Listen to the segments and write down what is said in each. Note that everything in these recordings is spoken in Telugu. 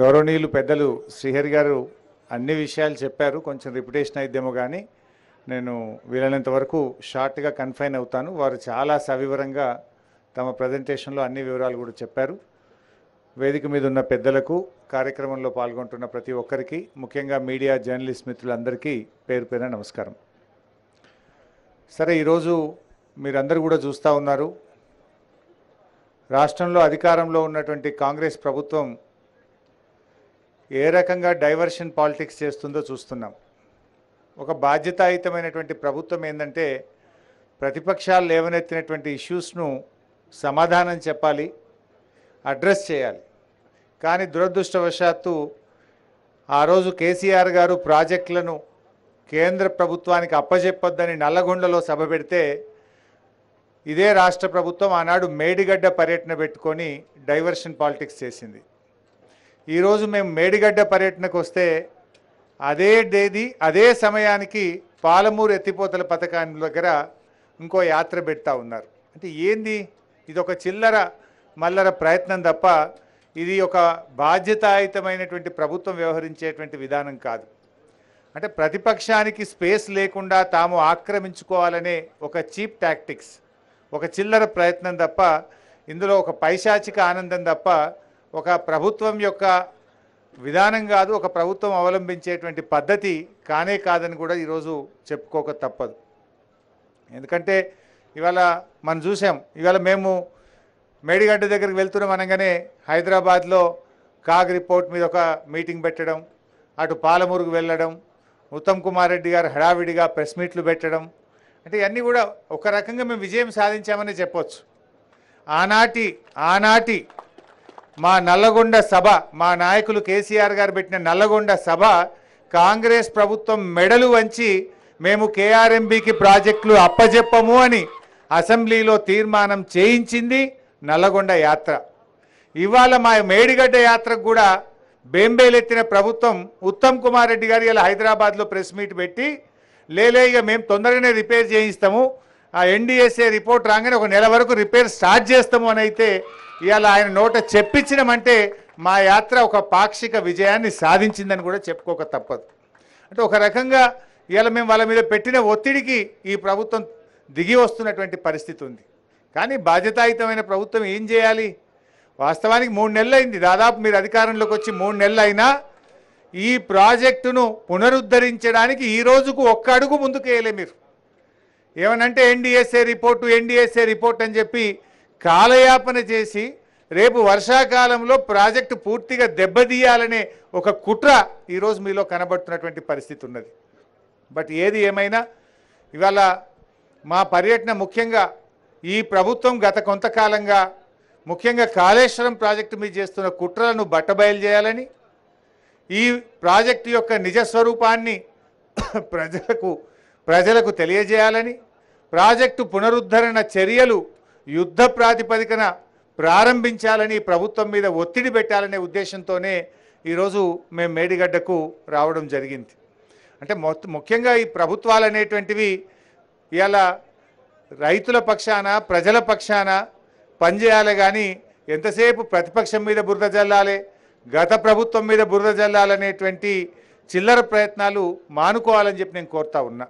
గౌరవనీయులు పెద్దలు శ్రీహరి గారు అన్ని విషయాలు చెప్పారు. కొంచెం రిపిటేషన్ అయిద్దేమో కానీ నేను వీలైనంత వరకు షార్ట్గా కన్ఫైన్ అవుతాను. వారు చాలా సవివరంగా తమ ప్రజెంటేషన్లో అన్ని వివరాలు కూడా చెప్పారు. వేదిక మీద ఉన్న పెద్దలకు, కార్యక్రమంలో పాల్గొంటున్న ప్రతి ఒక్కరికి, ముఖ్యంగా మీడియా జర్నలిస్ట్ మిత్రులందరికీ పేరు పేరున నమస్కారం. సరే, ఈరోజు మీరందరూ కూడా చూస్తూ ఉన్నారు, రాష్ట్రంలో అధికారంలో ఉన్నటువంటి కాంగ్రెస్ ప్రభుత్వం ఏ రకంగా డైవర్షన్ పాలిటిక్స్ చేస్తుందో చూస్తున్నాం. ఒక బాధ్యతాయుతమైనటువంటి ప్రభుత్వం ఏంటంటే ప్రతిపక్షాలు లేవనెత్తినటువంటి ఇష్యూస్ను సమాధానం చెప్పాలి, అడ్రస్ చేయాలి. కానీ దురదృష్టవశాత్తు ఆ రోజు కేసీఆర్ గారు ప్రాజెక్టులను కేంద్ర ప్రభుత్వానికి అప్పజెప్పొద్దని నల్లగొండలో సభ పెడితే ఇదే రాష్ట్ర ప్రభుత్వం ఆనాడు మేడిగడ్డ పర్యటన పెట్టుకొని డైవర్షన్ పాలిటిక్స్ చేసింది. ఈరోజు మేము మేడిగడ్డ పర్యటనకు వస్తే అదే సమయానికి పాలమూరు ఎత్తిపోతల పథకాన్ని దగ్గర ఇంకో యాత్ర పెడతా ఉన్నారు. అంటే ఏంది ఇది? ఒక చిల్లర మల్లర ప్రయత్నం తప్ప ఇది ఒక బాధ్యతాయుతమైనటువంటి ప్రభుత్వం వ్యవహరించేటువంటి విధానం కాదు. అంటే ప్రతిపక్షానికి స్పేస్ లేకుండా తాము ఆక్రమించుకోవాలనే ఒక చీప్ టాక్టిక్స్, ఒక చిల్లర ప్రయత్నం తప్ప ఇందులో ఒక పైశాచిక ఆనందం తప్ప ఒక ప్రభుత్వం యొక్క విధానం కాదు, ఒక ప్రభుత్వం అవలంబించేటువంటి పద్ధతి కానే కాదని కూడా ఈరోజు చెప్పుకోక తప్పదు. ఎందుకంటే ఇవాళ మనం చూసాం, ఇవాళ మేము మేడిగడ్డ దగ్గరికి వెళ్తున్నాం అనగానే హైదరాబాద్లో కాగ్ రిపోర్ట్ మీద ఒక మీటింగ్ పెట్టడం, అటు పాలమూరుకు వెళ్ళడం, ఉత్తమ్ కుమార్ రెడ్డి గారు హడావిడిగా ప్రెస్ మీట్లు పెట్టడం, అంటే ఇవన్నీ కూడా ఒక రకంగా మేము విజయం సాధించామని చెప్పొచ్చు. ఆనాటి మా నల్లగొండ సభ, మా నాయకులు కేసీఆర్ గారు పెట్టిన నల్లగొండ సభ కాంగ్రెస్ ప్రభుత్వం మెడలు వంచి మేము కేఆర్ఎంబీకి ప్రాజెక్టులు అప్పజెప్పము అని అసెంబ్లీలో తీర్మానం చేయించింది నల్లగొండ యాత్ర. ఇవాళ మా మేడిగడ్డ యాత్రకు కూడా బేంబేలెత్తిన ప్రభుత్వం ఉత్తమ్ కుమార్ రెడ్డి గారు ఇలా హైదరాబాద్లో ప్రెస్ మీట్ పెట్టి ఇక మేము తొందరగానే రిపేర్ చేయిస్తాము, ఆ ఎన్డీఎస్ఏ రిపోర్ట్ రాగానే ఒక నెల వరకు రిపేర్ స్టార్ట్ చేస్తాము అని అయితే ఇవాళ ఆయన నోట చెప్పించడమంటే మా యాత్ర ఒక పాక్షిక విజయాన్ని సాధించిందని కూడా చెప్పుకోక తప్పదు. అంటే ఒక రకంగా ఇవాళ మేము వాళ్ళ మీద పెట్టిన ఒత్తిడికి ఈ ప్రభుత్వం దిగి వస్తున్నటువంటి పరిస్థితి ఉంది. కానీ బాధ్యతాయుతమైన ప్రభుత్వం ఏం చేయాలి? వాస్తవానికి 3 నెలలు అయింది, దాదాపు మీరు అధికారంలోకి వచ్చి 3 నెలలు అయినా ఈ ప్రాజెక్టును పునరుద్ధరించడానికి ఈ రోజుకు ఒక్క అడుగు ముందుకు వేయలే. మీరు ఏమనంటే ఎన్డీఎస్ఏ రిపోర్ట్ అని చెప్పి కాలయాపన చేసి రేపు వర్షాకాలంలో ప్రాజెక్టు పూర్తిగా దెబ్బతీయాలనే ఒక కుట్ర ఈరోజు మీలో కనబడుతున్నటువంటి పరిస్థితి ఉన్నది. బట్ ఏది ఏమైనా ఇవాళ మా పర్యటన ముఖ్యంగా ఈ ప్రభుత్వం గత కొంతకాలంగా ముఖ్యంగా కాళేశ్వరం ప్రాజెక్టు మీద చేస్తున్న కుట్రలను బట్టబయలు చేయాలని, ఈ ప్రాజెక్టు యొక్క నిజస్వరూపాన్ని ప్రజలకు తెలియజేయాలని, ప్రాజెక్టు పునరుద్ధరణ చర్యలు యుద్ధ ప్రాతిపదికన ప్రారంభించాలని ప్రభుత్వం మీద ఒత్తిడి పెట్టాలనే ఉద్దేశంతోనే ఈరోజు మేము మేడిగడ్డకు రావడం జరిగింది. అంటే ముఖ్యంగా ఈ ప్రభుత్వాలు అనేటువంటివి ఇవాళ రైతుల పక్షాన, ప్రజల పక్షాన పనిచేయాలి. కానీ ఎంతసేపు ప్రతిపక్షం మీద బురద జల్లాలి, గత ప్రభుత్వం మీద బురద జల్లాలనేటువంటి చిల్లర ప్రయత్నాలు మానుకోవాలని చెప్పి నేను కోరుతా ఉన్నా.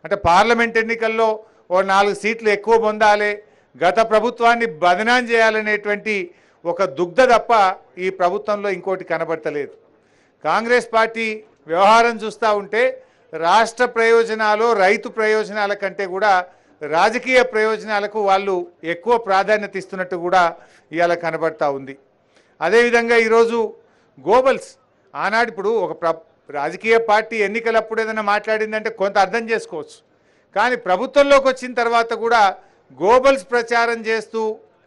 అంటే పార్లమెంట్ ఎన్నికల్లో ఓ 4 సీట్లు ఎక్కువ పొందాలి, గత ప్రభుత్వాన్ని బదనాం చేయాలనేటువంటి ఒక దుగ్ధ తప్ప ఈ ప్రభుత్వంలో ఇంకోటి కనబడతలేదు. కాంగ్రెస్ పార్టీ వ్యవహారం చూస్తూ ఉంటే రాష్ట్ర ప్రయోజనాలు, రైతు ప్రయోజనాల కంటే కూడా రాజకీయ ప్రయోజనాలకు వాళ్ళు ఎక్కువ ప్రాధాన్యత ఇస్తున్నట్టు కూడా ఇవాళ కనబడతా ఉంది. అదేవిధంగా ఈరోజు గోబల్స్ ఆనాడు ఇప్పుడు ఒక రాజకీయ పార్టీ ఎన్నికలప్పుడు ఏదైనా మాట్లాడిందంటే కొంత అర్థం చేసుకోవచ్చు. కానీ ప్రభుత్వంలోకి వచ్చిన తర్వాత కూడా గోబల్స్ ప్రచారం చేస్తూ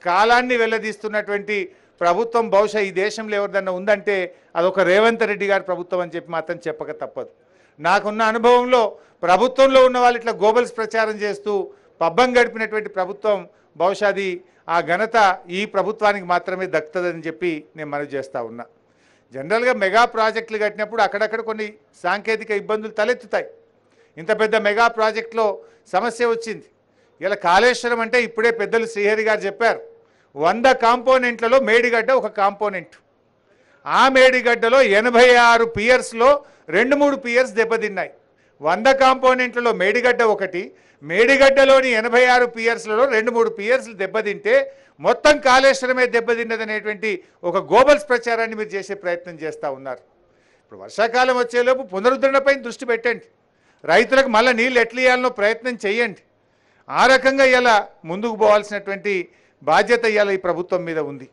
కాలాన్ని వెళ్ళదీస్తున్నటువంటి ప్రభుత్వం బహుశా ఈ దేశంలో ఎవరిదన్నా ఉందంటే అదొక రేవంత్ రెడ్డి గారి ప్రభుత్వం అని చెప్పి మాత్రం చెప్పక తప్పదు. నాకున్న అనుభవంలో ప్రభుత్వంలో ఉన్న వాళ్ళు ఇట్లా గోబల్స్ ప్రచారం చేస్తూ పబ్బం గడిపినటువంటి ప్రభుత్వం బహుశా ఆ ఘనత ఈ ప్రభుత్వానికి మాత్రమే దక్కుతుందని చెప్పి నేను మనవి చేస్తూ ఉన్నా. జనరల్గా మెగా ప్రాజెక్టులు కట్టినప్పుడు అక్కడక్కడ కొన్ని సాంకేతిక ఇబ్బందులు తలెత్తుతాయి. ఇంత పెద్ద మెగా ప్రాజెక్టులో సమస్య వచ్చింది. ఇలా కాళేశ్వరం అంటే ఇప్పుడే పెద్దలు శ్రీహరి గారు చెప్పారు, 100 కాంపోనెంట్లలో మేడిగడ్డ ఒక కాంపోనెంట్. ఆ మేడిగడ్డలో 86 పియర్స్లో 2-3 పియర్స్ దెబ్బతిన్నాయి. 100 కాంపోనెంట్లలో మేడిగడ్డ ఒకటి, మేడిగడ్డలోని 86 పియర్స్లలో 2-3 పియర్స్లు దెబ్బతింటే మొత్తం కాళేశ్వరమే దెబ్బతిన్నదనేటువంటి ఒక గోబల్స్ ప్రచారాన్ని మీరు చేసే ప్రయత్నం చేస్తూ ఉన్నారు. ఇప్పుడు వర్షాకాలం వచ్చేలోపు పునరుద్ధరణపై దృష్టి పెట్టండి, రైతులకు మళ్ళీ నీళ్ళు ఎట్లా ఇవ్వాలనో ప్రయత్నం చేయండి. ఆ రకంగా ఇలా ముందుకు పోవాల్సినటువంటి బాధ్యత ఇవాళ ఈ ప్రభుత్వం మీద ఉంది.